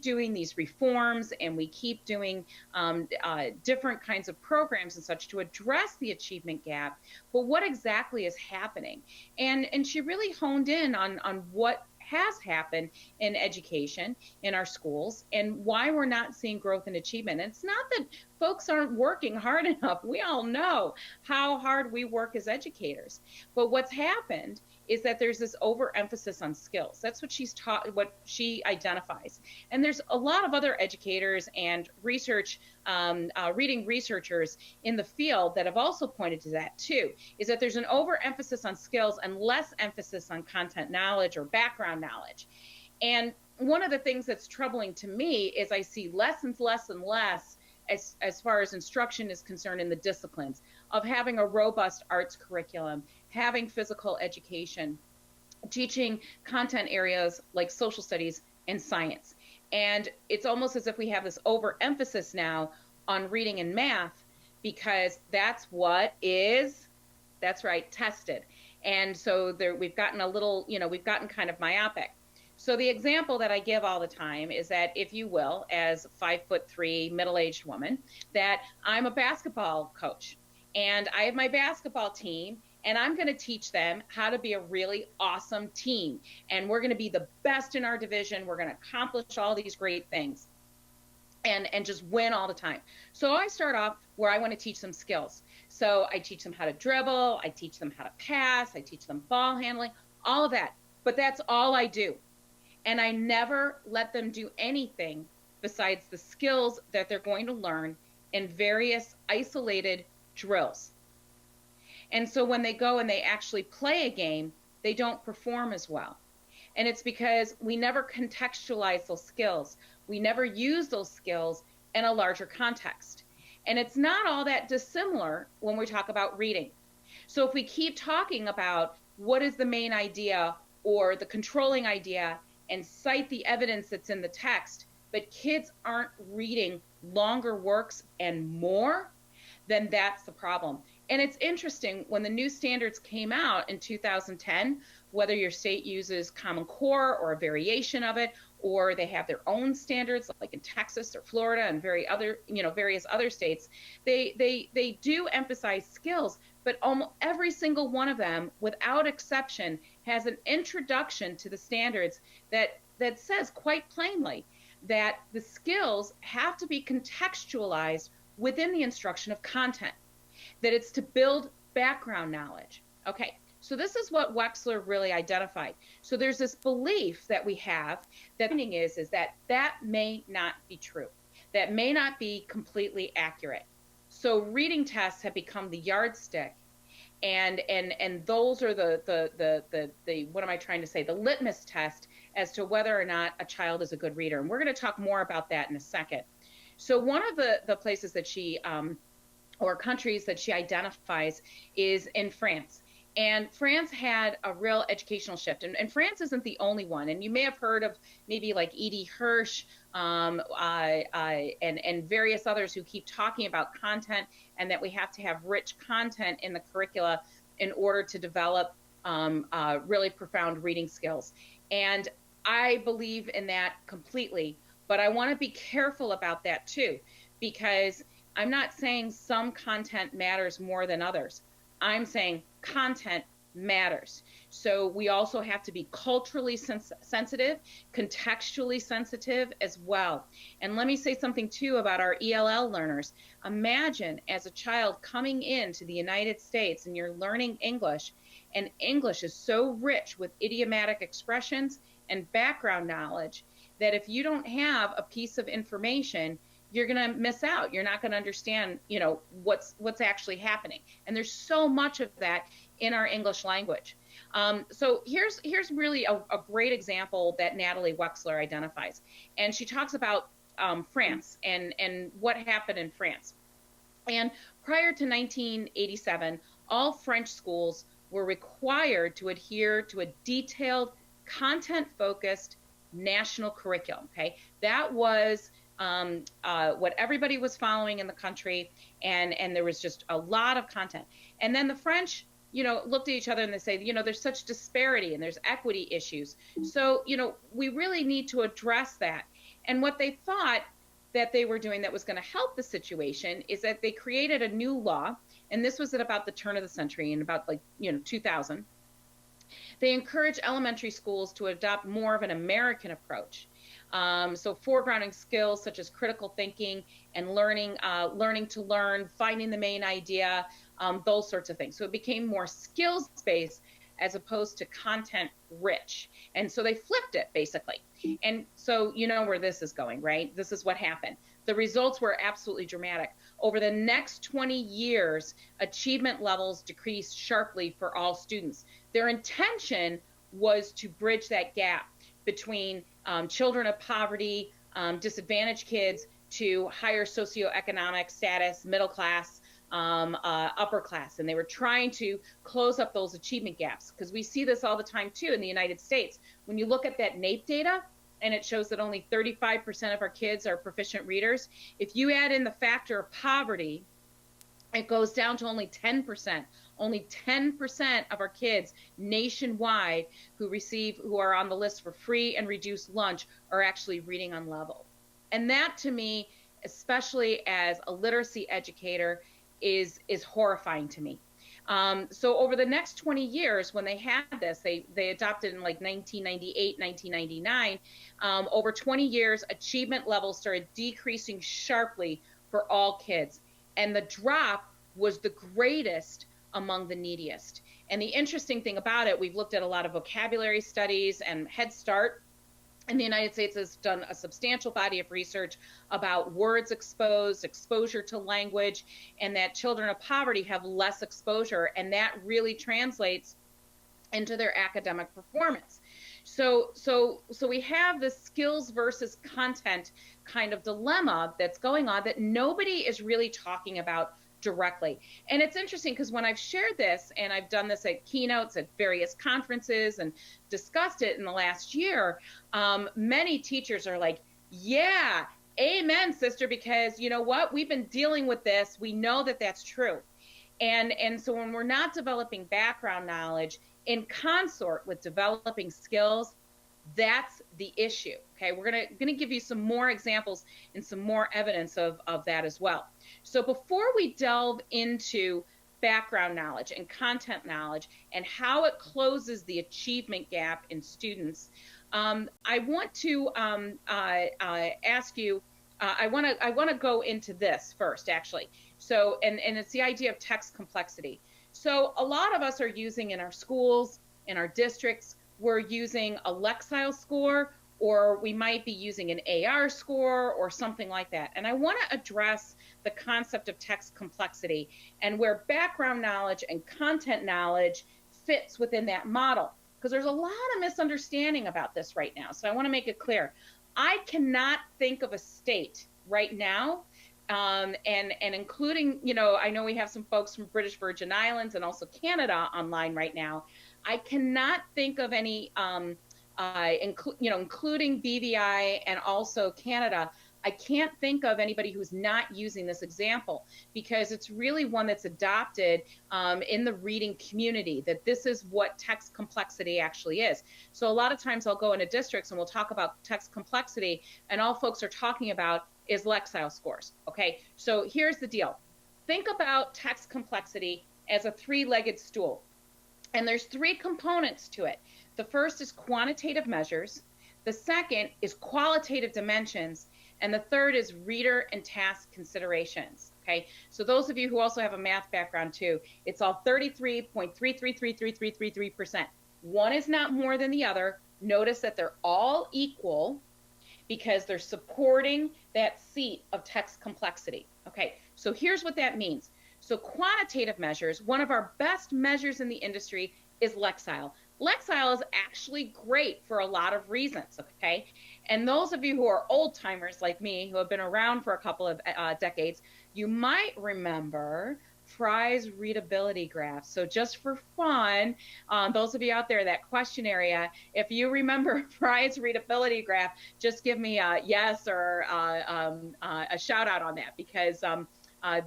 keep doing these reforms and we keep doing different kinds of programs and such to address the achievement gap. But what exactly is happening? And she really honed in on what has happened in education in our schools and why we're not seeing growth and achievement. And it's not that folks aren't working hard enough. We all know how hard we work as educators. But what's happened is that there's this overemphasis on skills. That's what she's taught, what she identifies. And there's a lot of other educators and research, reading researchers in the field that have also pointed to that too, is that there's an overemphasis on skills and less emphasis on content knowledge or background knowledge. And one of the things that's troubling to me is I see less and less as far as instruction is concerned in the disciplines of having a robust arts curriculum, having physical education, teaching content areas like social studies and science. And it's almost as if we have this overemphasis now on reading and math because that's what is, that's right, tested. And so there, we've gotten a little, we've gotten kind of myopic. So the example that I give all the time is that, if you will, as a 5'3" middle-aged woman, that I'm a basketball coach and I have my basketball team and I'm going to teach them how to be a really awesome team. And we're going to be the best in our division. We're going to accomplish all these great things and just win all the time. So I start off where I want to teach them skills. So I teach them how to dribble. I teach them how to pass. I teach them ball handling, all of that. But that's all I do. And I never let them do anything besides the skills that they're going to learn in various isolated drills. And so when they go and they actually play a game, they don't perform as well. And it's because we never contextualize those skills. We never use those skills in a larger context. And it's not all that dissimilar when we talk about reading. So if we keep talking about what is the main idea or the controlling idea and cite the evidence that's in the text, but kids aren't reading longer works and more, then that's the problem. And it's interesting, when the new standards came out in 2010, whether your state uses Common Core or a variation of it, or they have their own standards, like in Texas or Florida and various other states, they do emphasize skills, but almost every single one of them, without exception, has an introduction to the standards that says quite plainly that the skills have to be contextualized within the instruction of content, that it's to build background knowledge. Okay, so this is what Wechsler really identified. So there's this belief that we have that the meaning is that may not be true. That may not be completely accurate. So reading tests have become the yardstick, and those are the what am I trying to say? The litmus test as to whether or not a child is a good reader. And we're going to talk more about that in a second. So one of the places that she or countries that she identifies is in France. And France had a real educational shift. And France isn't the only one. And you may have heard of maybe like Edie Hirsch and various others who keep talking about content and that we have to have rich content in the curricula in order to develop really profound reading skills. And I believe in that completely. But I want to be careful about that too, because I'm not saying some content matters more than others. I'm saying content matters. So we also have to be culturally sensitive, contextually sensitive as well. And let me say something too about our ELL learners. Imagine as a child coming into the United States and you're learning English, and English is so rich with idiomatic expressions and background knowledge that if you don't have a piece of information, you're going to miss out. You're not going to understand, what's actually happening. And there's so much of that in our English language. So here's really a great example that Natalie Wechsler identifies. And she talks about France and what happened in France. And prior to 1987, all French schools were required to adhere to a detailed, content-focused national curriculum. Okay, that was what everybody was following in the country, and there was just a lot of content. And then the French, looked at each other and they say, there's such disparity and there's equity issues. So, we really need to address that. And what they thought that they were doing that was going to help the situation is that they created a new law, and this was at about the turn of the century, in about 2000. They encourage elementary schools to adopt more of an American approach. So foregrounding skills such as critical thinking and learning to learn, finding the main idea, those sorts of things. So it became more skills-based as opposed to content-rich. And so they flipped it, basically. And so you know where this is going, right? This is what happened. The results were absolutely dramatic. Over the next 20 years, achievement levels decreased sharply for all students. Their intention was to bridge that gap between children of poverty, disadvantaged kids, to higher socioeconomic status, middle class, upper class. And they were trying to close up those achievement gaps, because we see this all the time too in the United States. When you look at that NAEP data, and it shows that only 35% of our kids are proficient readers, if you add in the factor of poverty, it goes down to only 10%. Only 10% of our kids nationwide who are on the list for free and reduced lunch are actually reading on level. And that, to me, especially as a literacy educator, is horrifying to me. So over the next 20 years, when they had this, they adopted in 1998, 1999, over 20 years, achievement levels started decreasing sharply for all kids. And the drop was the greatest among the neediest. And the interesting thing about it, we've looked at a lot of vocabulary studies, and Head Start in the United States has done a substantial body of research about words exposed, exposure to language, and that children of poverty have less exposure, and that really translates into their academic performance. So we have this skills versus content kind of dilemma that's going on that nobody is really talking about directly. And it's interesting because when I've shared this, and I've done this at keynotes at various conferences and discussed it in the last year, many teachers are like, yeah, amen, sister, because you know what? We've been dealing with this. We know that that's true. And so when we're not developing background knowledge in consort with developing skills, that's the issue. Okay, we're gonna give you some more examples and some more evidence of that as well. So before we delve into background knowledge and content knowledge and how it closes the achievement gap in students, I want to ask you. I want to go into this first, actually. So, and it's the idea of text complexity. So a lot of us are using in our schools, in our districts, we're using a Lexile score, or we might be using an AR score or something like that. And I want to address the concept of text complexity and where background knowledge and content knowledge fits within that model, because there's a lot of misunderstanding about this right now. So I want to make it clear. I cannot think of a state right now, and including, I know we have some folks from British Virgin Islands and also Canada online right now. I cannot think of any, including BVI and also Canada. I can't think of anybody who's not using this example, because it's really one that's adopted in the reading community, that this is what text complexity actually is. So a lot of times I'll go into districts and we'll talk about text complexity, and all folks are talking about is Lexile scores. Okay, so here's the deal. Think about text complexity as a three-legged stool. And there's three components to it. The first is quantitative measures. The second is qualitative dimensions. And the third is reader and task considerations. Okay, so those of you who also have a math background too, it's all 33.33333333%. One is not more than the other. Notice that they're all equal because they're supporting that seat of text complexity. Okay, so here's what that means. So quantitative measures, one of our best measures in the industry is Lexile. Lexile is actually great for a lot of reasons, okay? And those of you who are old timers like me, who have been around for a couple of decades, you might remember Frye's readability graph. So just for fun, those of you out there, that question area, if you remember Frye's readability graph, just give me a yes or a shout out on that, because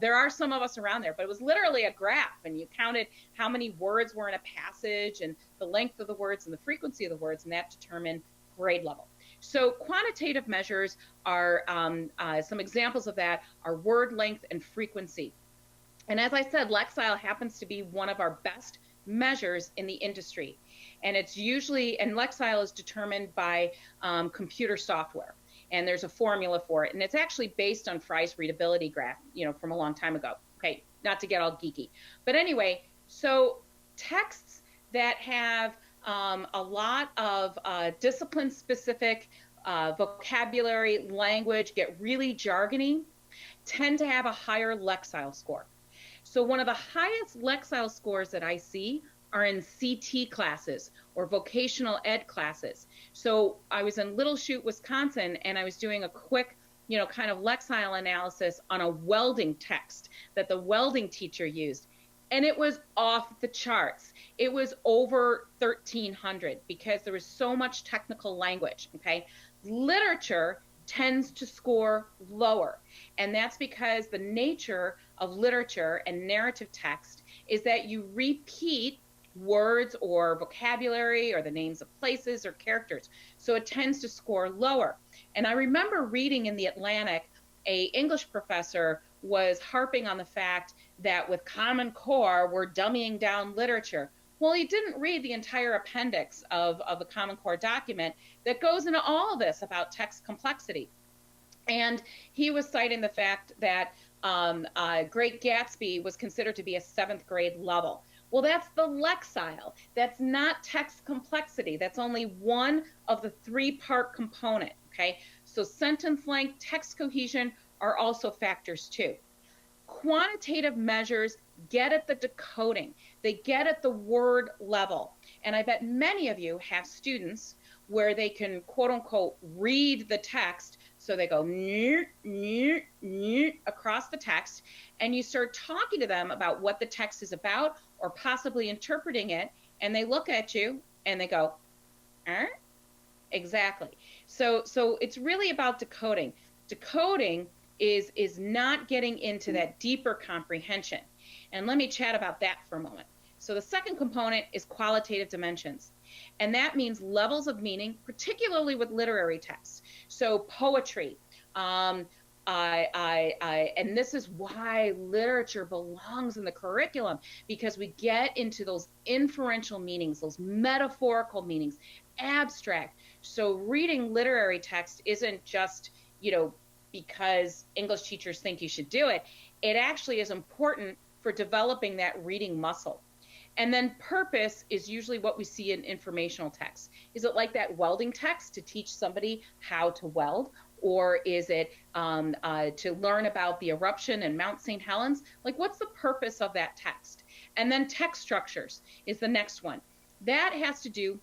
there are some of us around there, but it was literally a graph, and you counted how many words were in a passage and the length of the words and the frequency of the words, and that determined grade level. So quantitative measures are some examples of that are word length and frequency. And as I said, Lexile happens to be one of our best measures in the industry. And it's usually, and Lexile is determined by computer software. And there's a formula for it. And it's actually based on Fry's readability graph, from a long time ago. Okay, not to get all geeky. But anyway, so texts that have a lot of discipline-specific vocabulary, language, get really jargony, tend to have a higher Lexile score. So one of the highest Lexile scores that I see are in CT classes or vocational ed classes. So I was in Little Chute, Wisconsin, and I was doing a quick, kind of Lexile analysis on a welding text that the welding teacher used. And it was off the charts. It was over 1,300 because there was so much technical language, okay? Literature tends to score lower. And that's because the nature of literature and narrative text is that you repeat words or vocabulary or the names of places or characters. So it tends to score lower. And I remember reading in the Atlantic, a English professor was harping on the fact that with Common Core, we're dumbing down literature. Well, he didn't read the entire appendix of the Common Core document that goes into all of this about text complexity. And he was citing the fact that Great Gatsby was considered to be a 7th grade level. Well, that's the Lexile. That's not text complexity. That's only one of the 3-part component, okay? So sentence length, text cohesion are also factors too. Quantitative measures get at the decoding. They get at the word level. And I bet many of you have students where they can, quote unquote, read the text. So they go across the text, and you start talking to them about what the text is about or possibly interpreting it, and they look at you and they go, exactly. So it's really about decoding. Decoding is not getting into that deeper comprehension. And let me chat about that for a moment. So the second component is qualitative dimensions. And that means levels of meaning, particularly with literary texts. So poetry, and this is why literature belongs in the curriculum, because we get into those inferential meanings, those metaphorical meanings, abstract. So reading literary text isn't just, because English teachers think you should do it. It actually is important for developing that reading muscle. And then purpose is usually what we see in informational text. Is it like that welding text to teach somebody how to weld? Or is it to learn about the eruption in Mount St. Helens? Like, what's the purpose of that text? And then text structures is the next one. That has to do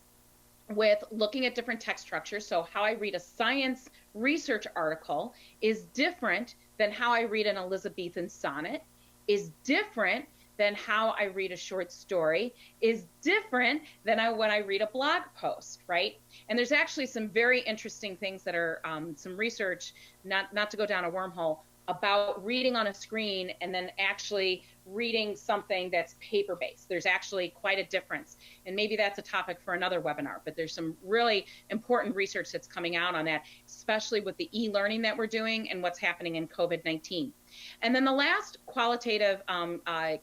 with looking at different text structures. So how I read a science research article is different than how I read an Elizabethan sonnet, is different than how I read a short story, is different than when I read a blog post, right? And there's actually some very interesting things that are some research, not to go down a wormhole, about reading on a screen and then actually reading something that's paper-based. There's actually quite a difference. And maybe that's a topic for another webinar, but there's some really important research that's coming out on that, especially with the e-learning that we're doing and what's happening in COVID-19. And then the last qualitative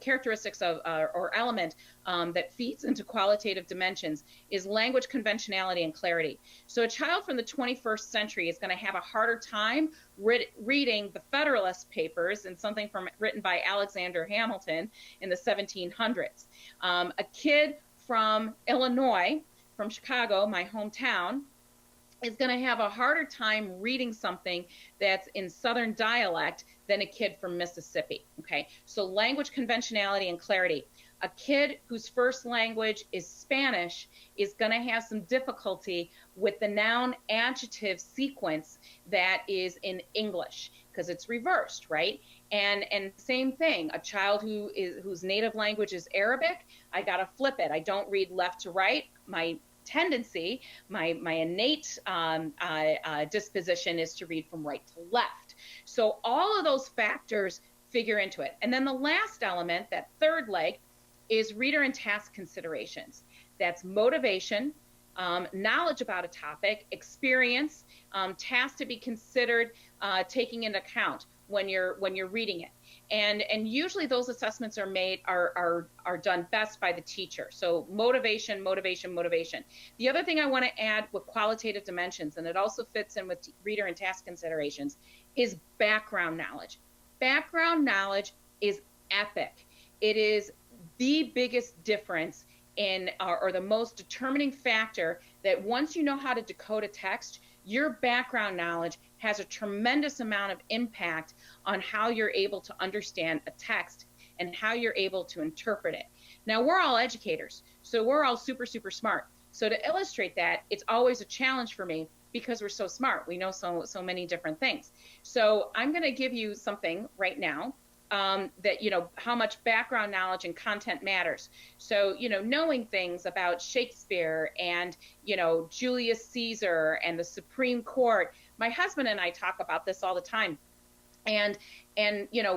characteristics of or element that feeds into qualitative dimensions is language conventionality and clarity. So a child from the 21st century is going to have a harder time reading the Federalist Papers and something written by Alexander Hamilton in the 1700s. A kid from Illinois, from Chicago, my hometown, is going to have a harder time reading something that's in Southern dialect than a kid from Mississippi, okay? So language conventionality and clarity. A kid whose first language is Spanish is going to have some difficulty with the noun adjective sequence that is in English because it's reversed, right? And same thing, a child whose native language is Arabic, I got to flip it. I don't read left to right. My tendency, my innate disposition is to read from right to left. So all of those factors figure into it. And then the last element, that third leg, is reader and task considerations. That's motivation, knowledge about a topic, experience, tasks to be considered, taking into account when you're reading it. And usually those assessments are done best by the teacher. So motivation, motivation, motivation. The other thing I want to add with qualitative dimensions, and it also fits in with reader and task considerations, is background knowledge. Background knowledge is epic. It is the biggest difference in, or the most determining factor, that once you know how to decode a text, your background knowledge has a tremendous amount of impact on how you're able to understand a text and how you're able to interpret it. Now, we're all educators, so we're all super, super smart. So to illustrate that, it's always a challenge for me because we're so smart. We know so many different things. So I'm going to give you something right now that, how much background knowledge and content matters. So, knowing things about Shakespeare and, Julius Caesar and the Supreme Court. My husband and I talk about this all the time. And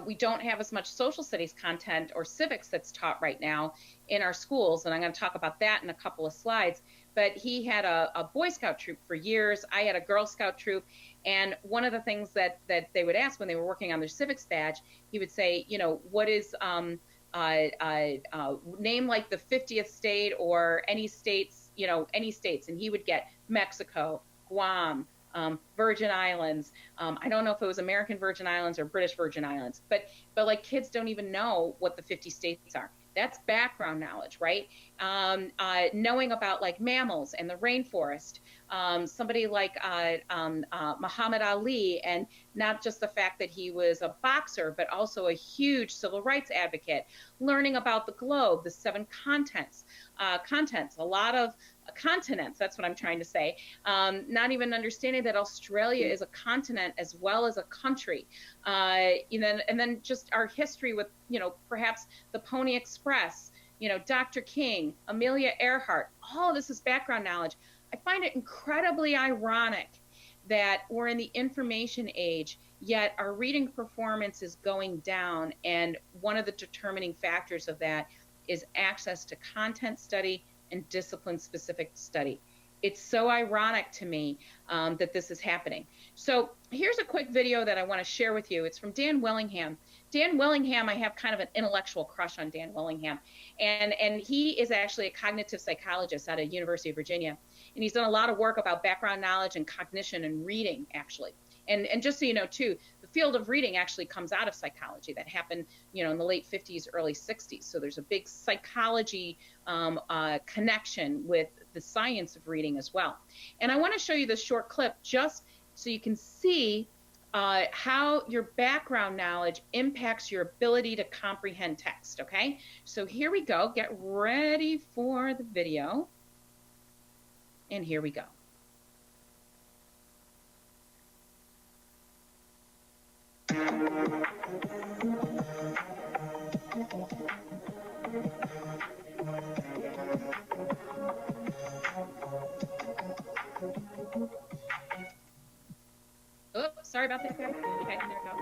we don't have as much social studies content or civics that's taught right now in our schools. And I'm going to talk about that in a couple of slides. But he had a Boy Scout troop for years. I had a Girl Scout troop. And one of the things that they would ask when they were working on their civics badge, he would say, what is name like the 50th state or any states, any states. And he would get Mexico, Guam, Virgin Islands. I don't know if it was American Virgin Islands or British Virgin Islands, but like kids don't even know what the 50 states are. That's background knowledge, right? Knowing about like mammals and the rainforest. Somebody like Muhammad Ali, and not just the fact that he was a boxer, but also a huge civil rights advocate. Learning about the globe, the 7 continents, a lot of continents, that's what I'm trying to say. Not even understanding that Australia is a continent as well as a country. And then just our history with, perhaps the Pony Express, Dr. King, Amelia Earhart, all of this is background knowledge. I find it incredibly ironic that we're in the information age, yet our reading performance is going down. And one of the determining factors of that is access to content study and discipline-specific study. It's so ironic to me that this is happening. So here's a quick video that I want to share with you. It's from Dan Willingham. Dan Willingham, I have kind of an intellectual crush on Dan Willingham. And he is actually a cognitive psychologist out of University of Virginia. And he's done a lot of work about background knowledge and cognition and reading, actually. And just so you know, too, the field of reading actually comes out of psychology. That happened, in the late 50s, early 60s. So there's a big psychology connection with the science of reading as well. And I want to show you this short clip just so you can see how your background knowledge impacts your ability to comprehend text, okay? So here we go. Get ready for the video. And here we go. Oops, sorry about that, guys. Okay, there we go.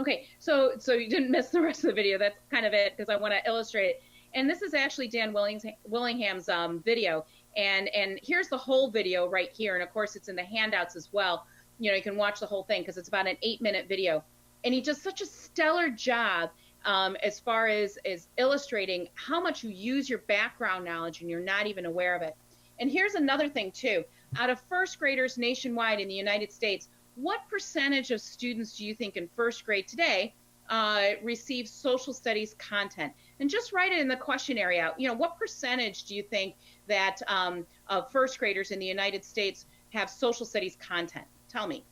Okay, so you didn't miss the rest of the video. That's kind of it, because I want to illustrate it. And this is actually Dan Willingham's video. And here's the whole video right here. And of course, it's in the handouts as well. You know, you can watch the whole thing because it's about an 8-minute video. And he does such a stellar job as far as illustrating how much you use your background knowledge and you're not even aware of it. And here's another thing too. Out of first graders nationwide in the United States, what percentage of students do you think in first grade today receive social studies content? And just write it in the questionnaire out. You know, what percentage do you think that of first graders in the United States have social studies content? Tell me.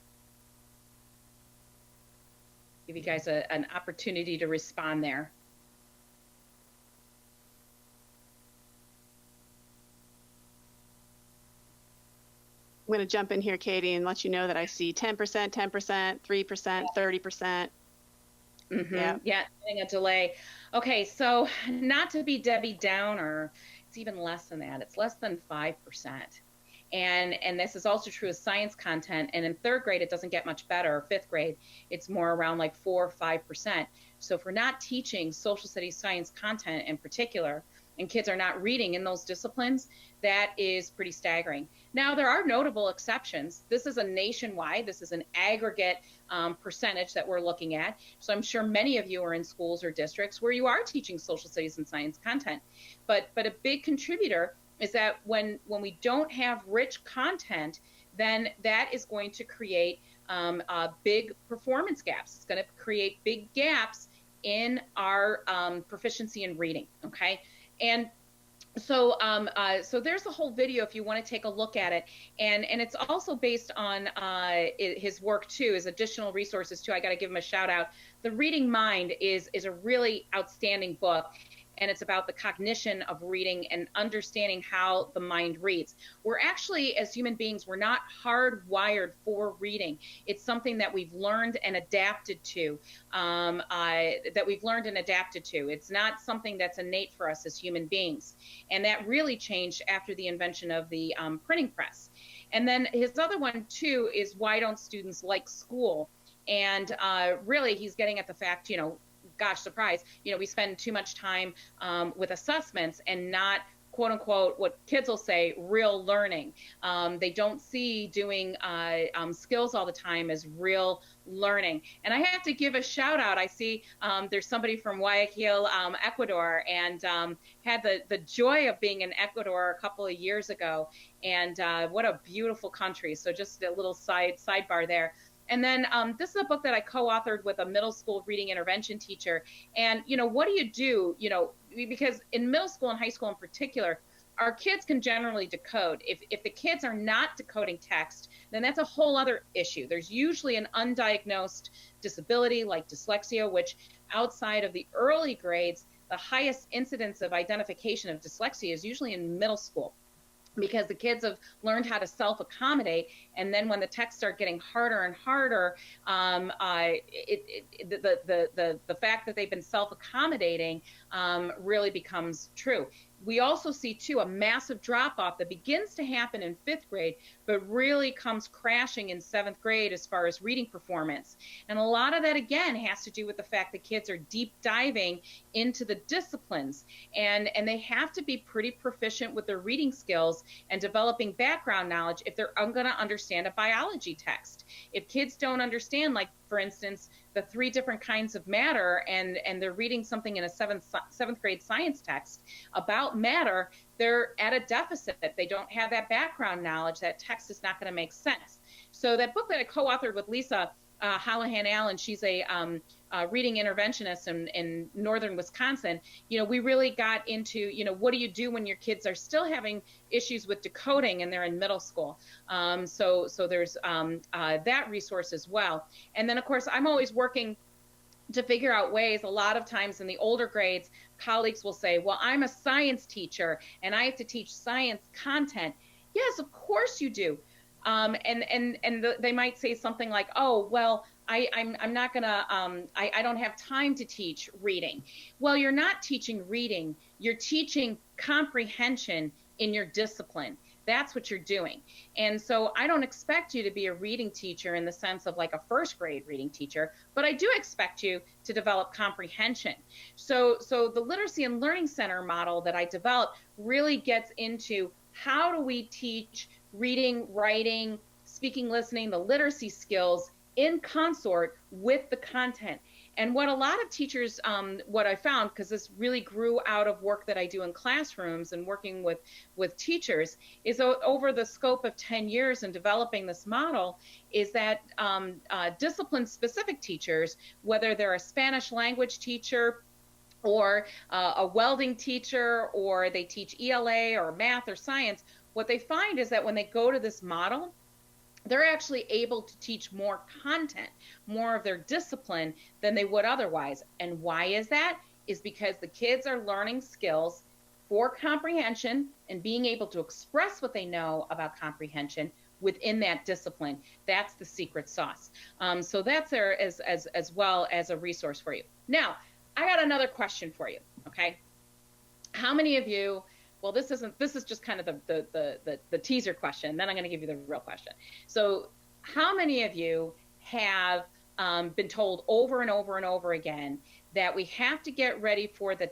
Give you guys an opportunity to respond there. I'm going to jump in here, Katie, and let you know that I see 10%, 10%, 3%, 30%. Yeah, getting a delay. Okay, so not to be Debbie Downer, it's even less than that. It's less than 5%. And this is also true of science content. And in third grade, it doesn't get much better. Fifth grade, it's more around like 4 or 5%. So if we're not teaching social studies science content in particular, and kids are not reading in those disciplines, that is pretty staggering. Now, there are notable exceptions. This is a nationwide, this is an aggregate percentage that we're looking at. So I'm sure many of you are in schools or districts where you are teaching social studies and science content. But a big contributor is that when we don't have rich content, then that is going to create big performance gaps. It's going to create big gaps in our proficiency in reading, okay? And so so there's the whole video if you want to take a look at it. And it's also based on his work too, his additional resources too. I got to give him a shout out. The Reading Mind is a really outstanding book. And it's about the cognition of reading and understanding how the mind reads. We're actually, as human beings, we're not hardwired for reading. It's something that we've learned and adapted to, It's not something that's innate for us as human beings. And that really changed after the invention of the printing press. And then his other one, too, is Why Don't Students Like School? And really, he's getting at the fact, you know, gosh, surprise, you know, we spend too much time with assessments and not, quote unquote, what kids will say, real learning. They don't see doing skills all the time as real learning. And I have to give a shout out. I see there's somebody from Guayaquil, Ecuador, and had the joy of being in Ecuador a couple of years ago. And what a beautiful country. So just a little sidebar there. And then this is a book that I co-authored with a middle school reading intervention teacher. And, you know, what do? You know, because in middle school and high school in particular, our kids can generally decode. If the kids are not decoding text, then that's a whole other issue. There's usually an undiagnosed disability like dyslexia, which outside of the early grades, the highest incidence of identification of dyslexia is usually in middle school, because the kids have learned how to self-accommodate, and then when the texts start getting harder and harder, the fact that they've been self-accommodating really becomes true. We also see, too, a massive drop-off that begins to happen in 5th grade, but really comes crashing in 7th grade as far as reading performance. And a lot of that, again, has to do with the fact that kids are deep diving into the disciplines, and they have to be pretty proficient with their reading skills and developing background knowledge if they're going to understand a biology text. If kids don't understand, like, for instance, the 3 different kinds of matter, and they're reading something in a 7th grade science text about matter, they're at a deficit. They don't have that background knowledge. That text is not going to make sense. So that book that I co-authored with Lisa Hallahan Allen, she's a reading interventionist in northern Wisconsin. You know, we really got into, you know, what do you do when your kids are still having issues with decoding and they're in middle school? So there's that resource as well. And then, of course, I'm always working to figure out ways. A lot of times in the older grades, colleagues will say, well, I'm a science teacher and I have to teach science content. Yes, of course you do. They might say something like, oh, well, I'm not gonna, I don't have time to teach reading. Well, you're not teaching reading, you're teaching comprehension in your discipline. That's what you're doing. And so I don't expect you to be a reading teacher in the sense of like a first grade reading teacher, but I do expect you to develop comprehension. So the Literacy and Learning Center model that I developed really gets into how do we teach reading, writing, speaking, listening, the literacy skills in consort with the content. And what a lot of teachers, what I found, because this really grew out of work that I do in classrooms and working with teachers, is over the scope of 10 years in developing this model, is that discipline-specific teachers, whether they're a Spanish language teacher or a welding teacher, or they teach ELA or math or science, what they find is that when they go to this model, they're actually able to teach more content, more of their discipline than they would otherwise. And why is that? Is because the kids are learning skills for comprehension and being able to express what they know about comprehension within that discipline. That's the secret sauce. So that's there as well as a resource for you. Now, I got another question for you, okay? How many of you, well, this is just kind of the teaser question, then I'm going to give you the real question. So how many of you have been told over and over and over again that we have to get ready for the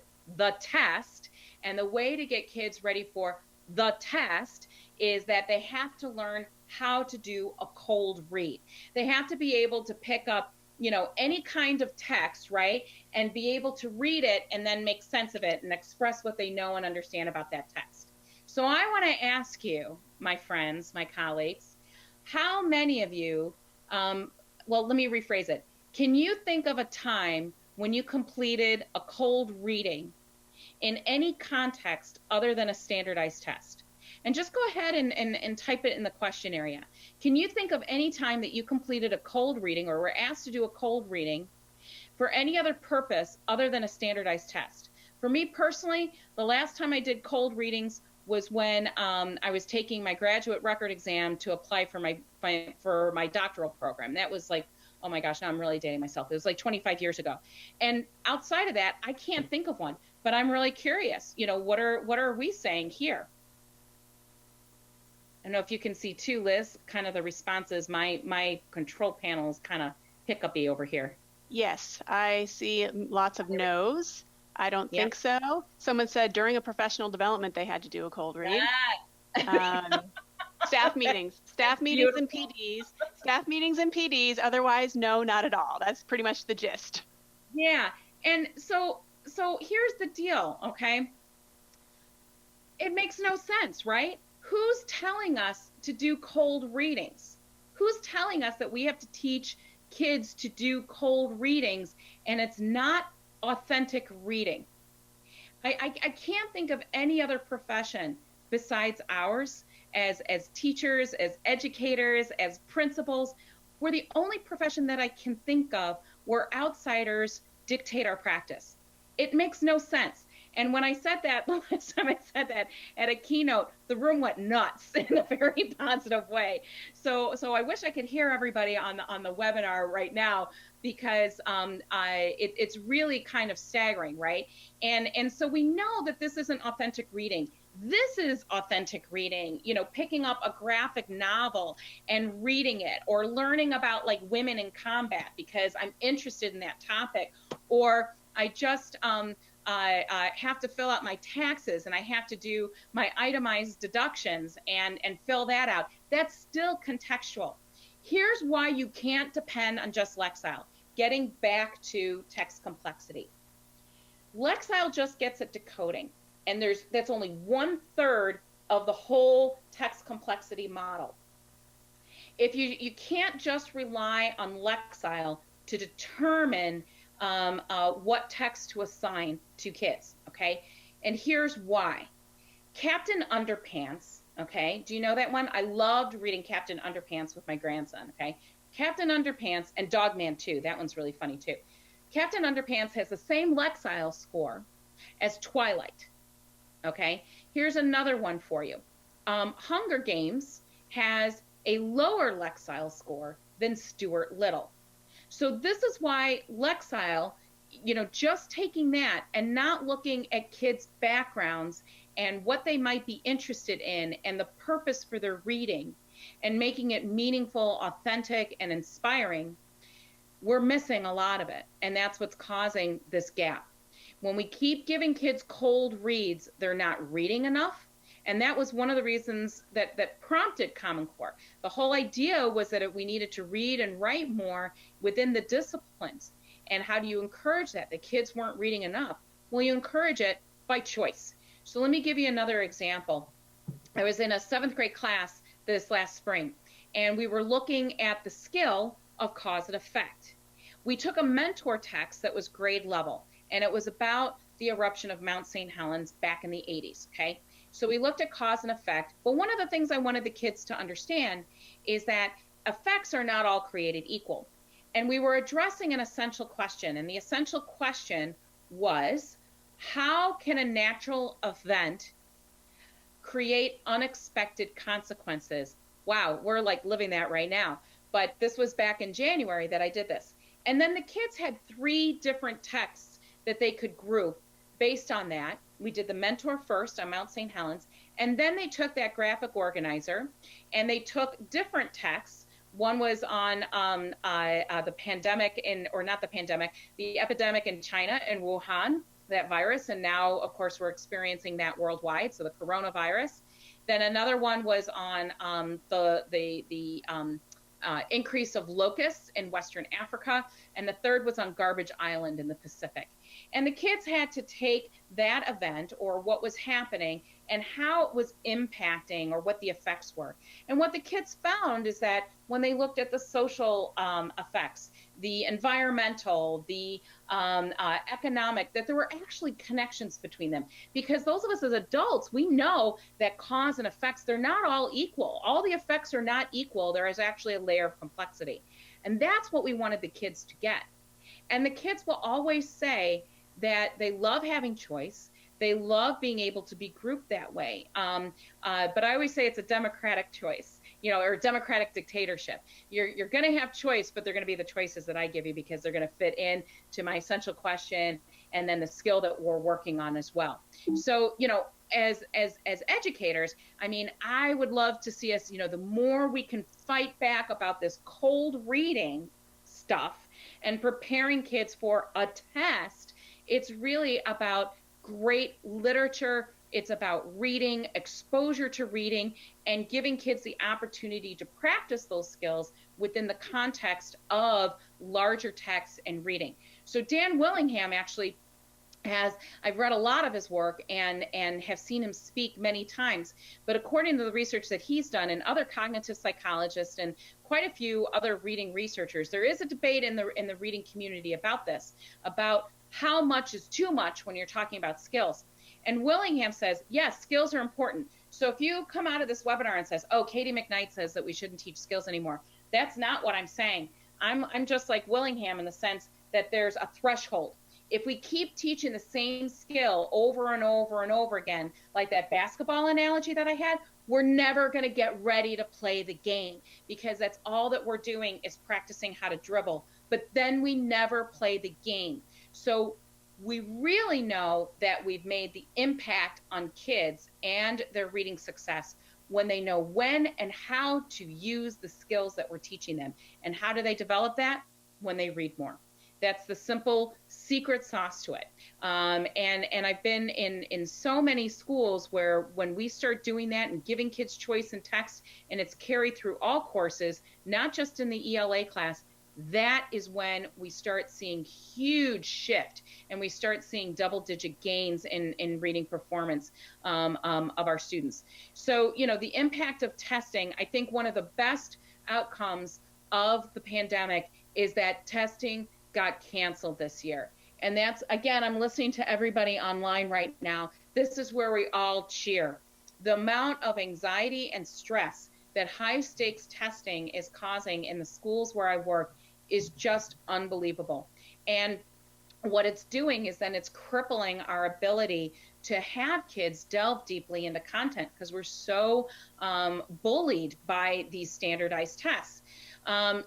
test, and the way to get kids ready for the test is that they have to learn how to do a cold read. They have to be able to pick up, you know, any kind of text, right, and be able to read it and then make sense of it and express what they know and understand about that text. So I want to ask you, my friends, my colleagues, how many of you, well, let me rephrase it. Can you think of a time when you completed a cold reading in any context other than a standardized test? And just go ahead and type it in the question area. Can you think of any time that you completed a cold reading or were asked to do a cold reading for any other purpose other than a standardized test? For me personally, the last time I did cold readings was when I was taking my graduate record exam to apply for my doctoral program. That was like, oh my gosh, now I'm really dating myself. It was like 25 years ago. And outside of that, I can't think of one, but I'm really curious, you know, what are we saying here? I don't know if you can see too, Liz, kind of the responses. My control panel is kind of hiccupy over here. Yes, I see lots of no's. I don't think so. Someone said during a professional development they had to do a cold read. Staff meetings and PDs. Otherwise, no, not at all. That's pretty much the gist. Yeah, and so here's the deal, okay? It makes no sense, right? Who's telling us to do cold readings? Who's telling us that we have to teach kids to do cold readings and it's not authentic reading? I can't think of any other profession besides ours as teachers, as educators, as principals. We're the only profession that I can think of where outsiders dictate our practice. It makes no sense. And when I said that, the last time I said that at a keynote, the room went nuts in a very positive way. So I wish I could hear everybody on the webinar right now, because it's really kind of staggering, right? And so we know that this isn't authentic reading. This is authentic reading, you know, picking up a graphic novel and reading it, or learning about like women in combat because I'm interested in that topic, or I just I have to fill out my taxes and I have to do my itemized deductions and fill that out. That's still contextual. Here's why you can't depend on just Lexile. Getting back to text complexity. Lexile just gets at decoding, and that's only 1/3 of the whole text complexity model. If you can't just rely on Lexile to determine what text to assign to kids, okay? And here's why. Captain Underpants, okay? Do you know that one? I loved reading Captain Underpants with my grandson, okay? Captain Underpants, and Dogman too. That one's really funny too. Captain Underpants has the same Lexile score as Twilight, okay? Here's another one for you. Hunger Games has a lower Lexile score than Stuart Little. So this is why Lexile, you know, just taking that and not looking at kids' backgrounds and what they might be interested in and the purpose for their reading and making it meaningful, authentic, and inspiring, we're missing a lot of it. And that's what's causing this gap. When we keep giving kids cold reads, they're not reading enough. And that was one of the reasons that prompted Common Core. The whole idea was that we needed to read and write more within the disciplines. And how do you encourage that? The kids weren't reading enough. Well, you encourage it by choice. So let me give you another example. I was in a 7th grade class this last spring, and we were looking at the skill of cause and effect. We took a mentor text that was grade level, and it was about the eruption of Mount St. Helens back in the 80s, okay? So we looked at cause and effect, but one of the things I wanted the kids to understand is that effects are not all created equal. And we were addressing an essential question, and the essential question was, how can a natural event create unexpected consequences? Wow, we're like living that right now. But this was back in January that I did this. And then the kids had 3 different texts that they could group based on that. We did the mentor first on Mount St. Helens, and then they took that graphic organizer and they took different texts. One was on the pandemic the epidemic in China, in Wuhan, that virus. And now, of course, we're experiencing that worldwide, so the coronavirus. Then another one was on the increase of locusts in Western Africa. And the third was on Garbage Island in the Pacific. And the kids had to take that event, or what was happening, and how it was impacting, or what the effects were. And what the kids found is that when they looked at the social effects, the environmental, the economic, that there were actually connections between them. Because those of us as adults, we know that cause and effects, they're not all equal. All the effects are not equal. There is actually a layer of complexity. And that's what we wanted the kids to get. And the kids will always say that they love having choice. They love being able to be grouped that way. But I always say it's a democratic choice, or democratic dictatorship. You're going to have choice, but they're going to be the choices that I give you, because they're going to fit in to my essential question and then the skill that we're working on as well. So, as educators, I mean, I would love to see us, the more we can fight back about this cold reading stuff and preparing kids for a test. It's really about great literature. It's about reading, exposure to reading, and giving kids the opportunity to practice those skills within the context of larger texts and reading. So Dan Willingham actually I've read a lot of his work and have seen him speak many times, but according to the research that he's done, and other cognitive psychologists and quite a few other reading researchers, there is a debate in the reading community about this, about how much is too much when you're talking about skills. And Willingham says, yes, skills are important. So if you come out of this webinar and says, oh, Katie McKnight says that we shouldn't teach skills anymore, that's not what I'm saying. I'm just like Willingham in the sense that there's a threshold. If we keep teaching the same skill over and over and over again, like that basketball analogy that I had, we're never going to get ready to play the game, because that's all that we're doing is practicing how to dribble. But then we never play the game. So we really know that we've made the impact on kids and their reading success when they know when and how to use the skills that we're teaching them. And how do they develop that? When they read more. That's the simple secret sauce to it. And I've been in so many schools where when we start doing that and giving kids choice in text, and it's carried through all courses, not just in the ELA class, that is when we start seeing huge shift, and we start seeing double-digit gains in reading performance of our students. So, the impact of testing, I think one of the best outcomes of the pandemic is that testing got canceled this year. And that's, again, I'm listening to everybody online right now. This is where we all cheer. The amount of anxiety and stress that high stakes testing is causing in the schools where I work is just unbelievable. And what it's doing is then it's crippling our ability to have kids delve deeply into content, because we're so bullied by these standardized tests.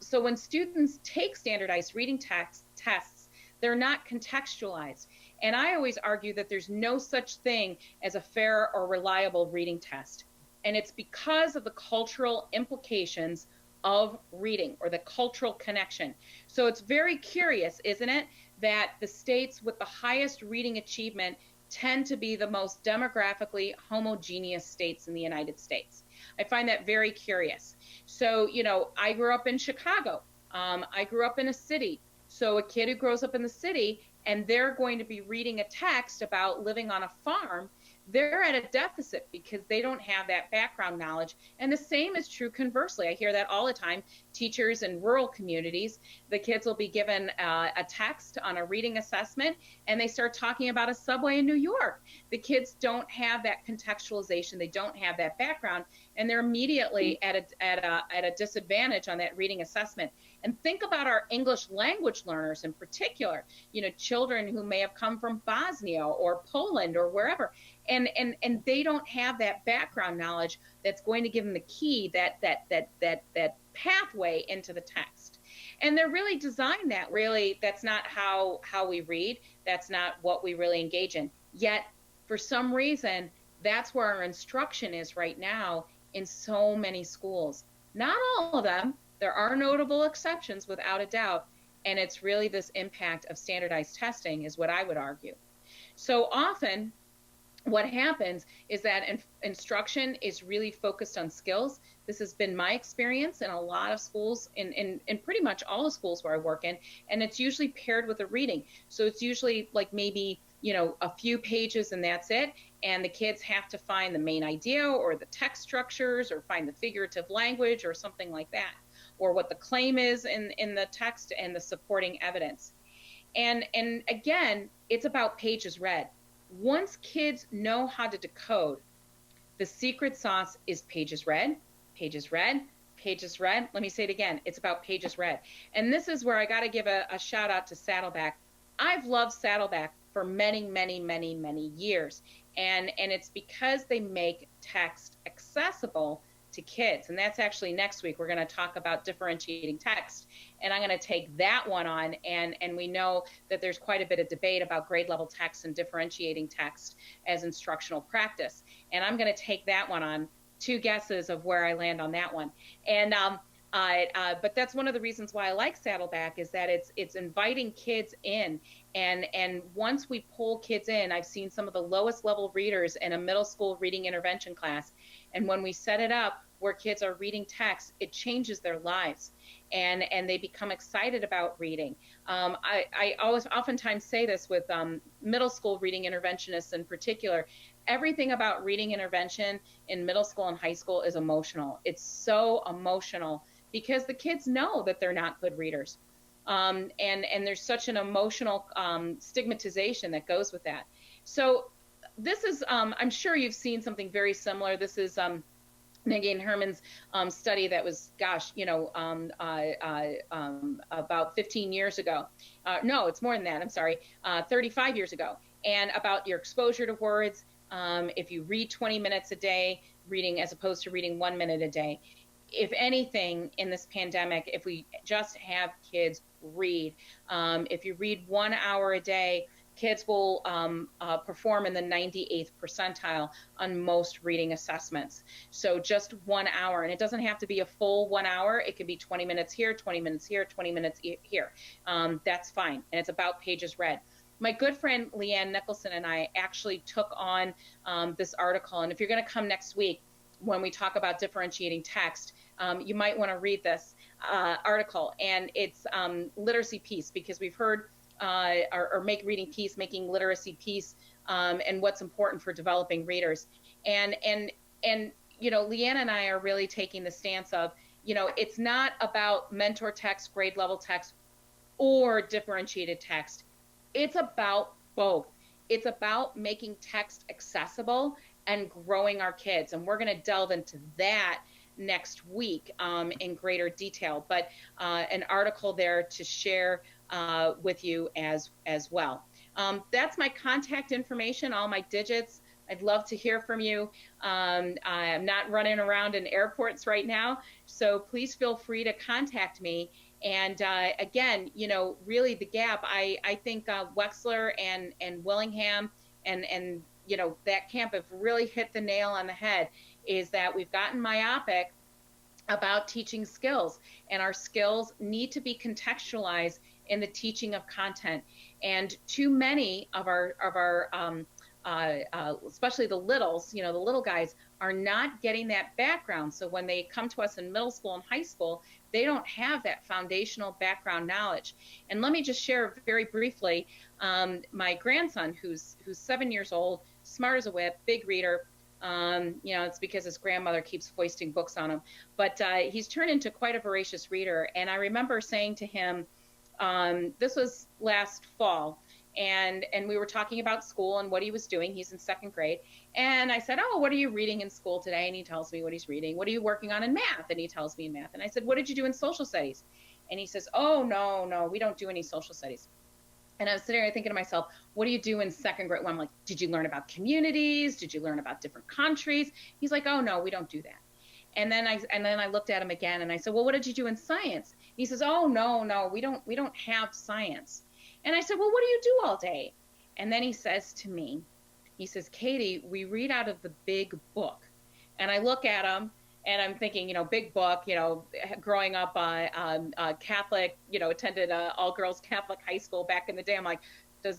So when students take standardized reading tests, They're not contextualized. And I always argue that there's no such thing as a fair or reliable reading test. And it's because of the cultural implications of reading, or the cultural connection. So it's very curious, isn't it, that the states with the highest reading achievement tend to be the most demographically homogeneous states in the United States. I find that very curious. So, you know, I grew up in Chicago. I grew up in a city. So a kid who grows up in the city and they're going to be reading a text about living on a farm, they're at a deficit because they don't have that background knowledge. And the same is true conversely. I hear that all the time. Teachers in rural communities, the kids will be given a text on a reading assessment, and they start talking about a subway in New York. The kids don't have that contextualization. They don't have that background, and they're immediately at a disadvantage on that reading assessment. And think about our English language learners in particular, you know, children who may have come from Bosnia or Poland or wherever. And they don't have that background knowledge that's going to give them the key, that pathway into the text. And they're really designed that really, that's not how we read. That's not what we really engage in. Yet, for some reason, that's where our instruction is right now in so many schools. Not all of them. There are notable exceptions, without a doubt. And it's really this impact of standardized testing is what I would argue. So often, what happens is that instruction is really focused on skills. This has been my experience in a lot of schools, in pretty much all the schools where I work in, and it's usually paired with a reading. So it's usually like maybe, you know, a few pages and that's it, and the kids have to find the main idea or the text structures or find the figurative language or something like that, or what the claim is in the text and the supporting evidence. And again, it's about pages read. Once kids know how to decode, the secret sauce is pages read, pages read, pages read. Let me say it again. It's about pages read. And this is where I got to give a shout out to Saddleback. I've loved Saddleback for many, many, many, many years. And it's because they make text accessible to kids. And that's actually next week. We're going to talk about differentiating text. And I'm going to take that one on. And we know that there's quite a bit of debate about grade level text and differentiating text as instructional practice. And I'm going to take that one on. 2 guesses of where I land on that one. And but that's one of the reasons why I like Saddleback, is that it's inviting kids in. And once we pull kids in, I've seen some of the lowest level readers in a middle school reading intervention class. And when we set it up where kids are reading text, it changes their lives. And they become excited about reading. I oftentimes say this with middle school reading interventionists in particular. Everything about reading intervention in middle school and high school is emotional. It's so emotional because the kids know that they're not good readers. And there's such an emotional stigmatization that goes with that. So this is, I'm sure you've seen something very similar. This is Nagin Herman's study that was, about 15 years ago. No, it's more than that. I'm sorry, 35 years ago. And about your exposure to words. If you read 20 minutes a day, reading as opposed to reading 1 minute a day. If anything, in this pandemic, if we just have kids read, if you read 1 hour a day, kids will perform in the 98th percentile on most reading assessments. So just 1 hour, and it doesn't have to be a full 1 hour. It could be 20 minutes here, 20 minutes here, 20 minutes here. That's fine, and it's about pages read. My good friend Leanne Nicholson and I actually took on this article, and if you're going to come next week when we talk about differentiating text, you might want to read this article, and it's literacy piece, because we've heard or make reading peace, making literacy peace, and what's important for developing readers. And you know, Leanne and I are really taking the stance of, you know, it's not about mentor text, grade level text, or differentiated text. It's about both. It's about making text accessible and growing our kids. And we're going to delve into that next week in greater detail. But an article there to share with you as well. That's my contact information, all my digits. I'd love to hear from you. I'm not running around in airports right now, so please feel free to contact me. And again, really the gap, I think Wexler and Willingham and that camp have really hit the nail on the head, is that we've gotten myopic about teaching skills, and our skills need to be contextualized in the teaching of content. And too many of our especially the littles, the little guys, are not getting that background. So when they come to us in middle school and high school, they don't have that foundational background knowledge. And let me just share very briefly, my grandson, who's 7 years old, smart as a whip, big reader. It's because his grandmother keeps foisting books on him, but he's turned into quite a voracious reader. And I remember saying to him, this was last fall, and we were talking about school and what he was doing. He's in 2nd grade. And I said, oh, what are you reading in school today? And he tells me what he's reading. What are you working on in math? And he tells me in math. And I said, what did you do in social studies? And he says, oh, no, we don't do any social studies. And I was sitting there thinking to myself, what do you do in 2nd grade? Well, I'm like, did you learn about communities? Did you learn about different countries? He's like, oh, no, we don't do that. And then I looked at him again and I said, well, what did you do in science? He says, oh, no, we don't have science. And I said, well, what do you do all day? And then he says to me, he says, Katie, we read out of the big book. And I look at him and I'm thinking, big book, growing up Catholic, attended all girls Catholic high school back in the day. I'm like,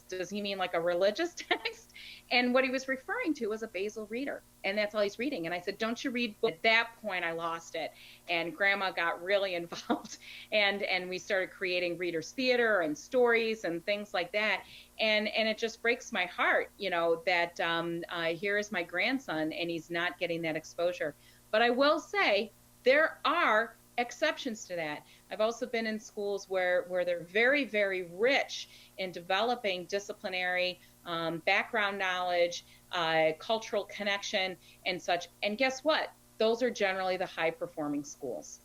does he mean like a religious text? And what he was referring to was a basal reader, and that's all he's reading. And I said, don't you read books? At that point, I lost it, and Grandma got really involved, and we started creating readers theater and stories and things like that. And it just breaks my heart, that here is my grandson, and he's not getting that exposure. But I will say there are exceptions to that. I've also been in schools where they're very, very rich in developing disciplinary background knowledge, cultural connection, and such. And guess what? Those are generally the high-performing schools.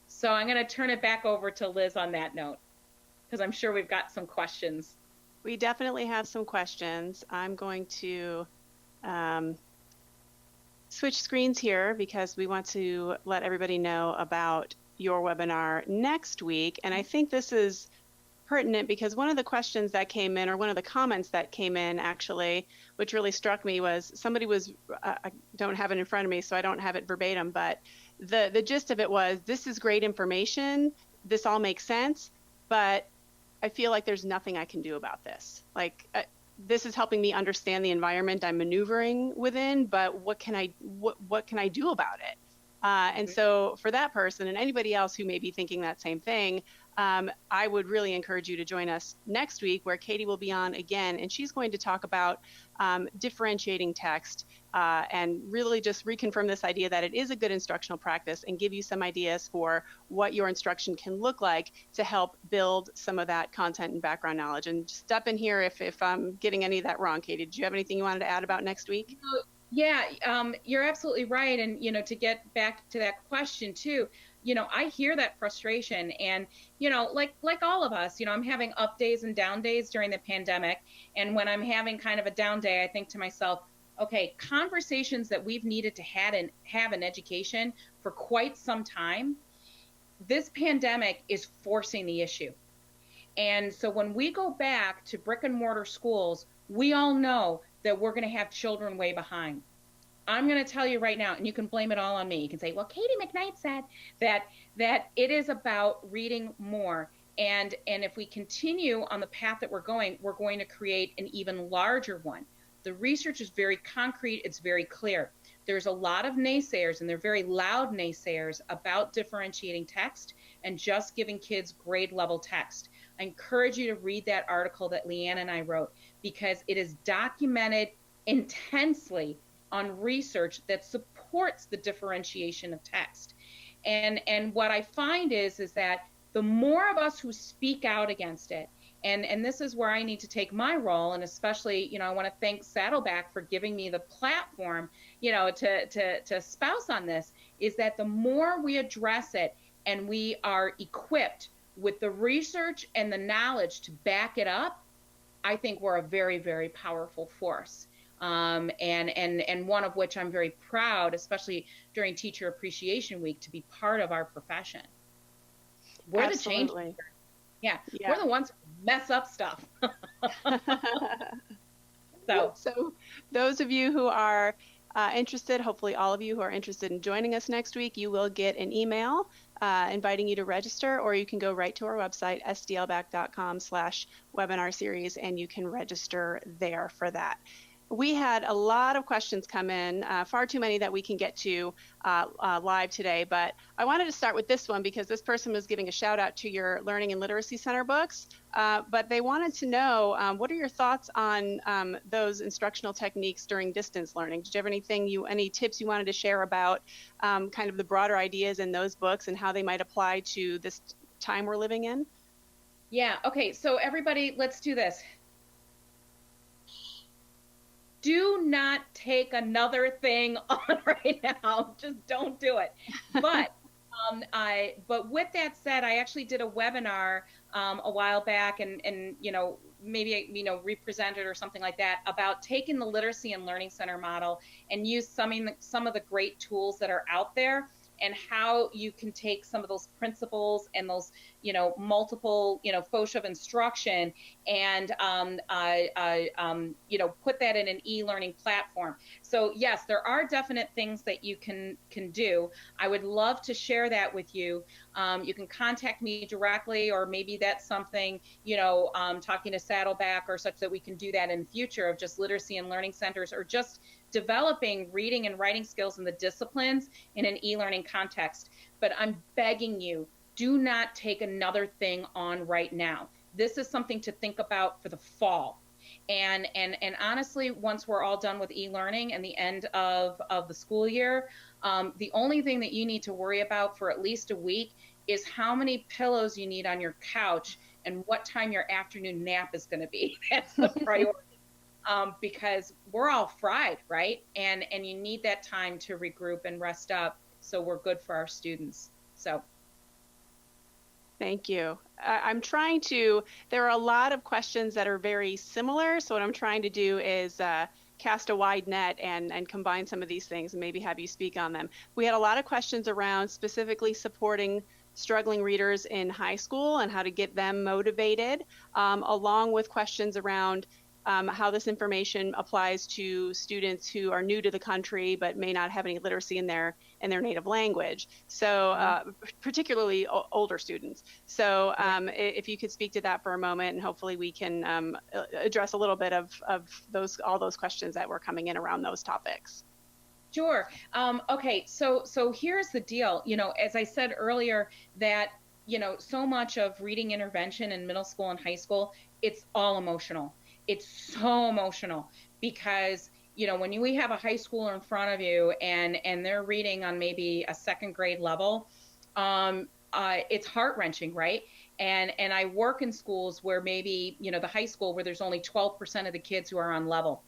So I'm going to turn it back over to Liz on that note, because I'm sure we've got some questions. We definitely have some questions. I'm going to switch screens here because we want to let everybody know about your webinar next week. And I think this is pertinent because one of the questions that came in, or one of the comments that came in actually, which really struck me, was somebody was, I don't have it in front of me, so I don't have it verbatim, but the gist of it was, this is great information, this all makes sense, but I feel like there's nothing I can do about this. Like, this is helping me understand the environment I'm maneuvering within, but what can I do about it? And so for that person and anybody else who may be thinking that same thing, I would really encourage you to join us next week, where Katie will be on again, and she's going to talk about differentiating text and really just reconfirm this idea that it is a good instructional practice and give you some ideas for what your instruction can look like to help build some of that content and background knowledge. And step in here if I'm getting any of that wrong. Katie, did you have anything you wanted to add about next week? Yeah, you're absolutely right. And, to get back to that question too, I hear that frustration, and, like all of us, I'm having up days and down days during the pandemic. And when I'm having kind of a down day, I think to myself, okay, conversations that we've needed to have in education for quite some time, this pandemic is forcing the issue. And so when we go back to brick and mortar schools, we all know that we're going to have children way behind. I'm going to tell you right now, and you can blame it all on me. You can say, well, Katie McKnight said that it is about reading more. And if we continue on the path that we're going to create an even larger one. The research is very concrete. It's very clear. There's a lot of naysayers, and they're very loud naysayers, about differentiating text and just giving kids grade level text. I encourage you to read that article that Leanne and I wrote, because it is documented intensely on research that supports the differentiation of text. And what I find is that the more of us who speak out against it, and this is where I need to take my role, and especially, I want to thank Saddleback for giving me the platform, to espouse on this, is that the more we address it and we are equipped with the research and the knowledge to back it up, I think we're a very, very powerful force. And one of which I'm very proud, especially during Teacher Appreciation Week, to be part of our profession. We're the change. Absolutely. Yeah, Yeah. we're the ones who mess up stuff. So So those of you who are interested, hopefully all of you who are interested in joining us next week, you will get an email inviting you to register, or you can go right to our website, sdlback.com/webinar series, and you can register there for that. We had a lot of questions come in, far too many that we can get to live today, but I wanted to start with this one because this person was giving a shout out to your Learning and Literacy Center books, but they wanted to know, what are your thoughts on those instructional techniques during distance learning? Did you have any tips you wanted to share about kind of the broader ideas in those books and how they might apply to this time we're living in? yeah, okay, so everybody, let's do this. Do not take another thing on right now. Just don't do it. But but with that said, I actually did a webinar a while back, and maybe represented or something like that, about taking the Literacy and Learning Center model and use some of the great tools that are out there, and how you can take some of those principles and those multiple foci of instruction and put that in an e-learning platform. So yes, there are definite things that you can do. I would love to share that with you. You can contact me directly, or maybe that's something talking to Saddleback or such, that we can do that in the future, of just literacy and learning centers, or just developing reading and writing skills in the disciplines in an e-learning context. But I'm begging you, do not take another thing on right now. This is something to think about for the fall. And honestly, once we're all done with e-learning and the end of the school year, the only thing that you need to worry about for at least a week is how many pillows you need on your couch and what time your afternoon nap is going to be. That's the priority. Because we're all fried, right? And you need that time to regroup and rest up, so we're good for our students. So thank you. There are a lot of questions that are very similar, so what I'm trying to do is cast a wide net and combine some of these things and maybe have you speak on them. We had a lot of questions around specifically supporting struggling readers in high school and how to get them motivated, along with questions around how this information applies to students who are new to the country but may not have any literacy in their native language. So particularly older students. So if you could speak to that for a moment, and hopefully we can address a little bit of all those questions that were coming in around those topics. Sure. Okay. So here's the deal. As I said earlier, that so much of reading intervention in middle school and high school, it's all emotional. It's so emotional because, when we have a high schooler in front of you and they're reading on maybe a second grade level, it's heart-wrenching, right? And I work in schools where maybe, the high school where there's only 12% of the kids who are on level.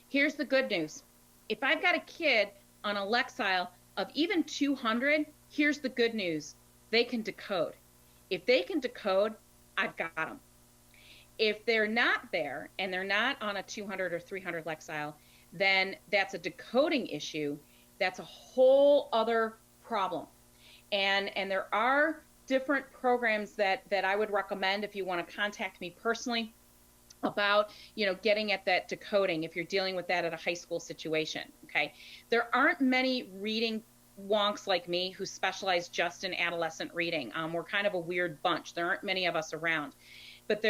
Here's the good news. If I've got a kid on a Lexile of even 200, here's the good news. They can decode. If they can decode, I've got them. If they're not there and they're not on a 200 or 300 Lexile, then that's a decoding issue. That's a whole other problem. And there are different programs that I would recommend if you want to contact me personally about, getting at that decoding if you're dealing with that at a high school situation, okay? There aren't many reading wonks like me who specialize just in adolescent reading. We're kind of a weird bunch. There aren't many of us around. But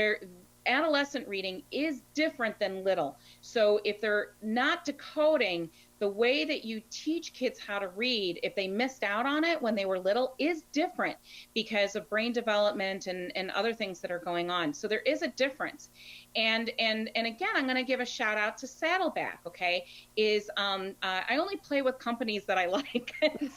adolescent reading is different than little. So if they're not decoding, the way that you teach kids how to read, if they missed out on it when they were little, is different because of brain development and other things that are going on. So there is a difference. And again, I'm going to give a shout out to Saddleback, okay? I only play with companies that I like.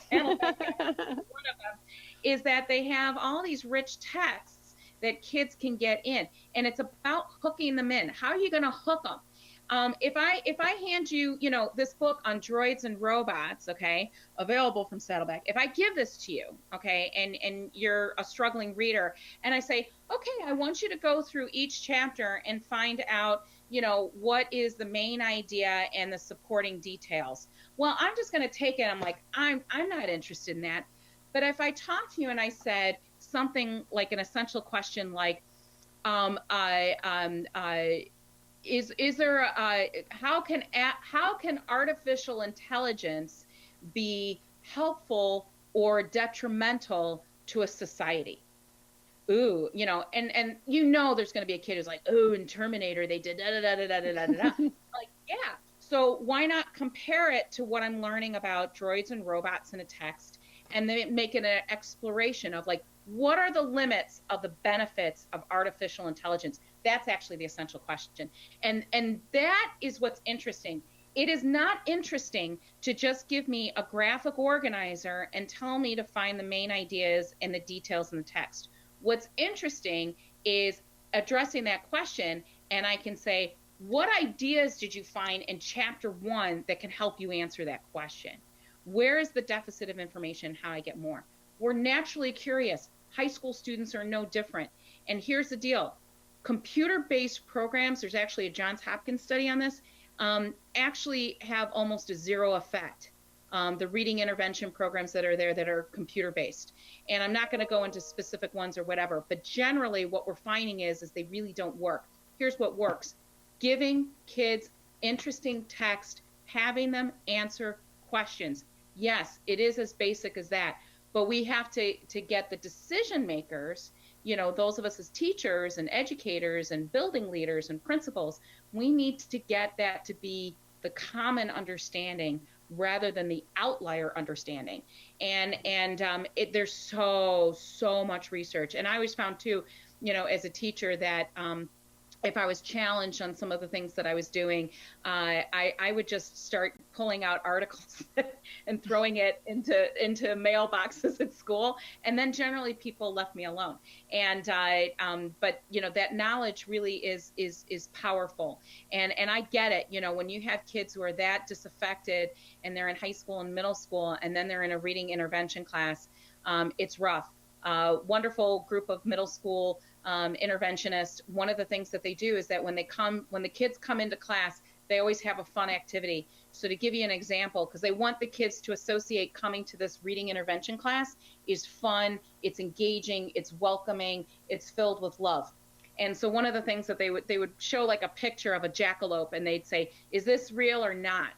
Saddleback, one of them, is that they have all these rich texts that kids can get in, and it's about hooking them in. How are you going to hook them? If I hand you, this book on droids and robots, okay, available from Saddleback, if I give this to you, okay, and you're a struggling reader, and I say, okay, I want you to go through each chapter and find out, what is the main idea and the supporting details. Well, I'm just going to take it. I'm like, I'm not interested in that. But if I talk to you and I said, something like an essential question like, I, is there how can artificial intelligence be helpful or detrimental to a society? Ooh, and there's going to be a kid who's like, oh, in Terminator they did da da da da da da da da. Like, yeah. So why not compare it to what I'm learning about droids and robots in a text, and then make it an exploration of like, what are the limits of the benefits of artificial intelligence? That's actually the essential question. And that is what's interesting. It is not interesting to just give me a graphic organizer and tell me to find the main ideas and the details in the text. What's interesting is addressing that question, and I can say, what ideas did you find in chapter 1 that can help you answer that question? Where is the deficit of information? How do I get more? We're naturally curious. High school students are no different. And here's the deal. Computer-based programs, there's actually a Johns Hopkins study on this, actually have almost a zero effect. The reading intervention programs that are there that are computer-based. And I'm not going to go into specific ones or whatever, but generally what we're finding is they really don't work. Here's what works. Giving kids interesting text, having them answer questions. Yes, it is as basic as that, but we have to get the decision makers, those of us as teachers and educators and building leaders and principals, we need to get that to be the common understanding rather than the outlier understanding. And there's so much research. And I always found too, as a teacher that if I was challenged on some of the things that I was doing, I would just start pulling out articles and throwing it into mailboxes at school, and then generally people left me alone. And but that knowledge really is powerful, and I get it. When you have kids who are that disaffected and they're in high school and middle school, and then they're in a reading intervention class, it's rough. Wonderful group of middle school interventionists. One of the things that they do is that when the kids come into class, they always have a fun activity. So to give you an example, because they want the kids to associate coming to this reading intervention class is fun, it's engaging, it's welcoming, it's filled with love. And so one of the things that they would show like a picture of a jackalope, and they'd say, is this real or not?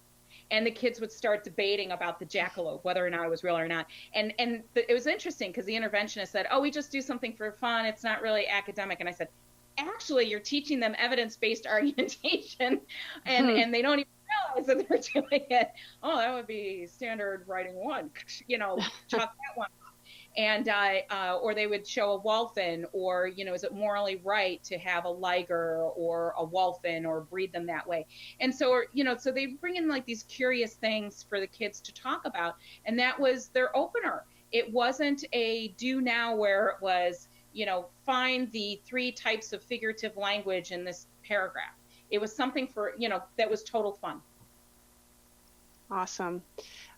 And the kids would start debating about the jackalope, whether or not it was real or not. And it was interesting because the interventionist said, oh, we just do something for fun. It's not really academic. And I said, actually, you're teaching them evidence-based argumentation, and they don't even realize that they're doing it. Oh, that would be standard writing 1, chalk that one. And or they would show a wolfen, or is it morally right to have a liger or a wolfen or breed them that way? And so so they bring in like these curious things for the kids to talk about, and that was their opener. It wasn't a do now where it was find the 3 types of figurative language in this paragraph. It was something for that was total fun. Awesome.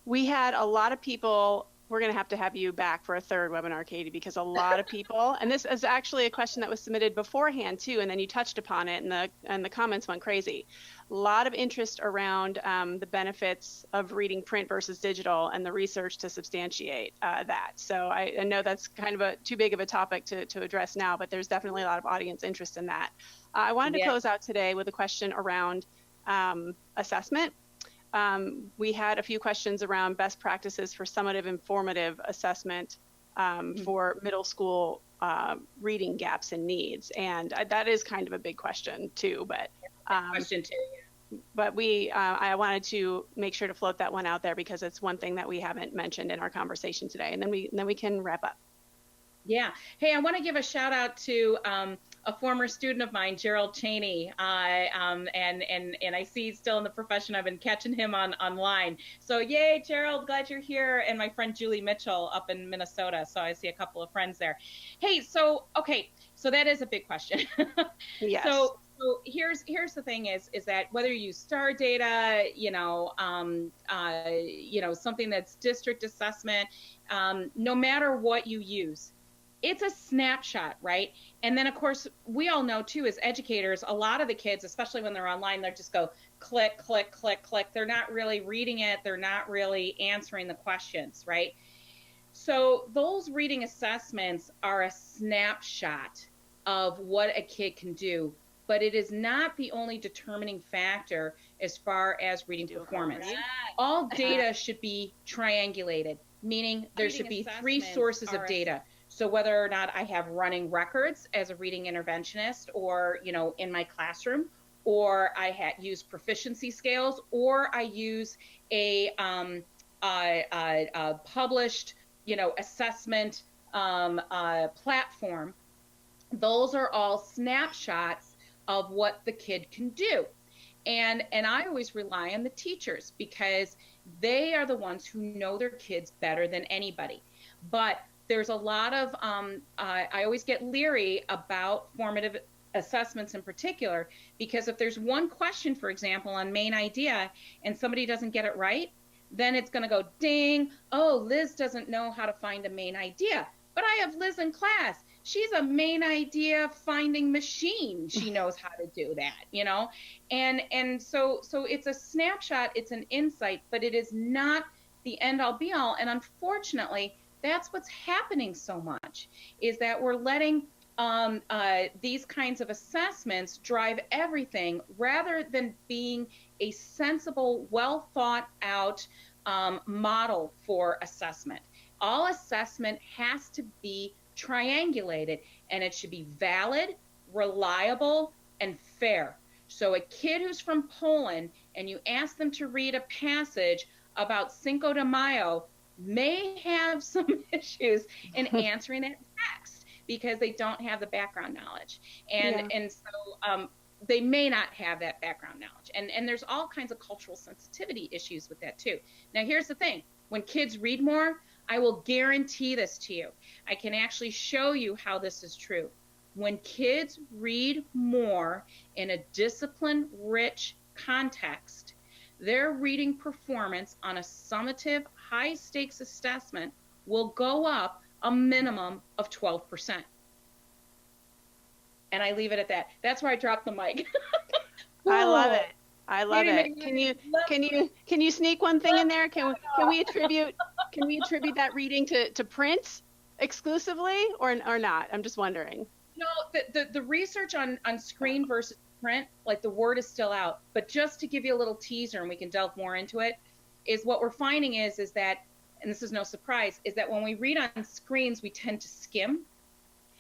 We had a lot of people. We're going to have you back for a 3rd webinar, Katie, because a lot of people, and this is actually a question that was submitted beforehand too, and then you touched upon it, and the comments went crazy. A lot of interest around the benefits of reading print versus digital and the research to substantiate that. So I know that's kind of too big of a topic to address now, but there's definitely a lot of audience interest in that. I wanted to close out today with a question around assessment. We had a few questions around best practices for summative informative assessment for middle school reading gaps and needs. And that is kind of a big question too, but question too. But I wanted to make sure to float that one out there because it's one thing that we haven't mentioned in our conversation today, and then we can wrap up. Yeah. Hey, I want to give a shout out to a former student of mine, Gerald Cheney, and I see he's still in the profession. I've been catching him online. So yay, Gerald, glad you're here. And my friend Julie Mitchell up in Minnesota. So I see a couple of friends there. Hey, so that is a big question. Yes. So here's the thing is that whether you use star data, something that's district assessment, no matter what you use, it's a snapshot, right? And then, of course, we all know, too, as educators, a lot of the kids, especially when they're online, they just go click, click, click, click. They're not really reading it. They're not really answering the questions, right? So those reading assessments are a snapshot of what a kid can do, but it is not the only determining factor as far as reading performance. All data should be triangulated, meaning there should be 3 sources of data. So whether or not I have running records as a reading interventionist, or, in my classroom, or I use proficiency scales, or I use a published, assessment platform. Those are all snapshots of what the kid can do. And I always rely on the teachers, because they are the ones who know their kids better than anybody. But there's a lot of, I always get leery about formative assessments in particular, because if there's one question, for example, on main idea, and somebody doesn't get it right, then it's going to go, ding, oh, Liz doesn't know how to find a main idea. But I have Liz in class. She's a main idea finding machine. She knows how to do that, And so it's a snapshot, it's an insight, but it is not the end all be all. And unfortunately, that's what's happening so much, is that we're letting these kinds of assessments drive everything, rather than being a sensible, well thought out model for assessment. All assessment has to be triangulated, and it should be valid, reliable, and fair. So a kid who's from Poland and you ask them to read a passage about Cinco de Mayo may have some issues in answering that text, because they don't have the background knowledge. And so they may not have that background knowledge. And there's all kinds of cultural sensitivity issues with that too. Now, here's the thing. When kids read more, I will guarantee this to you. I can actually show you how this is true. When kids read more in a discipline-rich context, their reading performance on a summative, high-stakes assessment will go up a minimum of 12%. And I leave it at that. That's where I drop the mic. I love it. I love it. Can you sneak one thing in there? Can we attribute that reading to print exclusively, or not? I'm just wondering. The research on screen versus print, like, the word is still out, but just to give you a little teaser, and we can delve more into it, is what we're finding is that, and this is no surprise, is that when we read on screens, we tend to skim.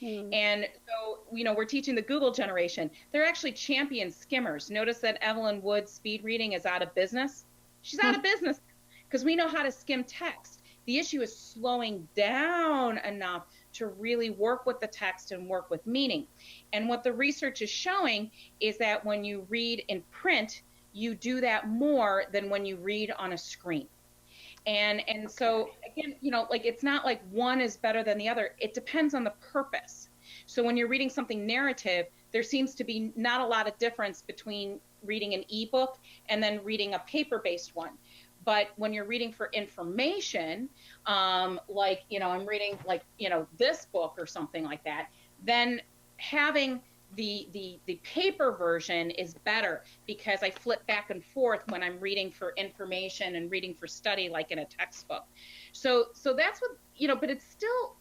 And so, we're teaching the Google generation. They're actually champion skimmers. Notice that Evelyn Wood's speed reading is out of business. She's out of business because we know how to skim text. The issue is slowing down enough to really work with the text and work with meaning. And what the research is showing is that when you read in print, you do that more than when you read on a screen. And so, again, it's not like one is better than the other. It depends on the purpose. So when you're reading something narrative, there seems to be not a lot of difference between reading an ebook and then reading a paper-based one. But when you're reading for information, I'm reading this book or something like that, then having the paper version is better, because I flip back and forth when I'm reading for information and reading for study, like in a textbook. So that's what, but it's still,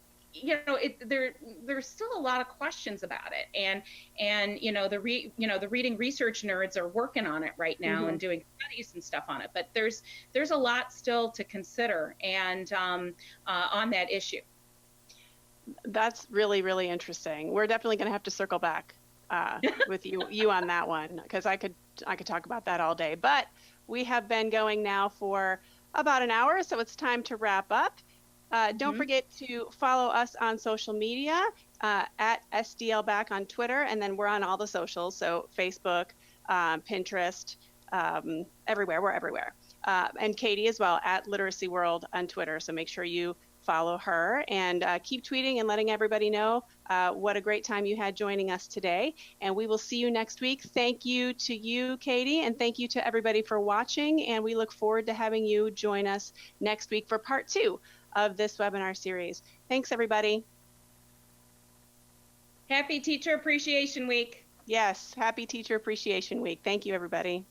there's still a lot of questions about it. And the reading research nerds are working on it right now and doing studies and stuff on it. But there's a lot still to consider and on that issue. That's really, really interesting. We're definitely going to have to circle back with you on that one, because I could talk about that all day. But we have been going now for about an hour, so it's time to wrap up. Don't forget to follow us on social media at SDLback on Twitter, and then we're on all the socials, so Facebook, Pinterest, everywhere. We're everywhere. And Katie as well, at Literacy World on Twitter. So make sure you follow her and keep tweeting and letting everybody know what a great time you had joining us today. And we will see you next week. Thank you to you, Katie, and thank you to everybody for watching. And we look forward to having you join us next week for part 2 of this webinar series. Thanks, everybody. Happy Teacher Appreciation Week. Yes, happy Teacher Appreciation Week. Thank you, everybody.